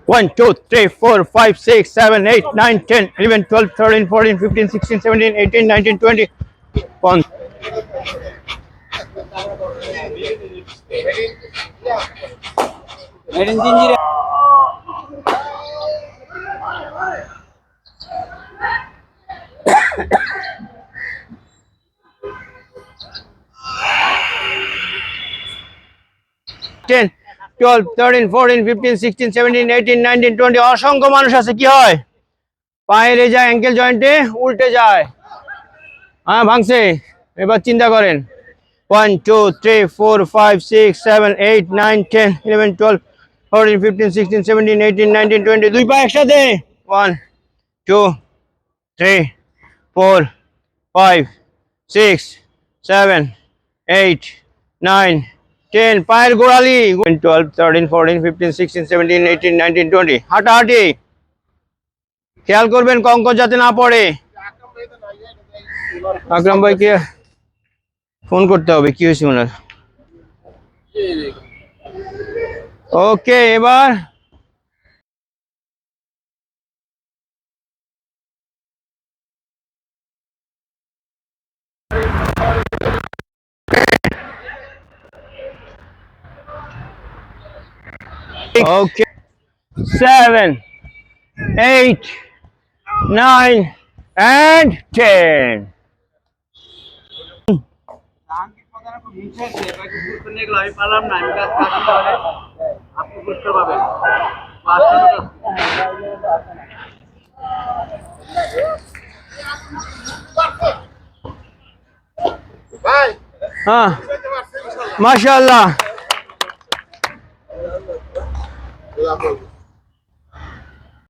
1, 2, 3, 4, 5, 6, 7, 8, 9, 10, 11, 12, 13, 14, 15, 16, 17, 18, 19, 20. 1, ten, 12, 13, 14, 15, 16, 17, 18, 19, 20. অসংখ্য মানুষ আছে কি হয় পায়ে যায় অ্যাঙ্কেল জয়েন্টে উল্টে যায় হ্যাঁ ভাঙছে এবার চিন্তা করেন 1, 2, 3, 4, 5, 6, 7, 8, 9, 10, 11, 12, 14, 15, 16, 17, 18, 19, 20. দুই পা একসাথে 1, 2, 3, 4, 5, 6, 7, 8, 9, 10. পায়ের গোড়ালি 12, 13, 14, 15, 16, 17, 18, 19, 20. হাঁটাহাঁটি খেয়াল করবেন কঙ্কর যাতে না পড়ে আকরাম ভাইকে ফোন করতে হবে কি হয়েছে ওনার ওকে এবার ওকে 7, 8, 9 and 10. हाँ माशाल्लाह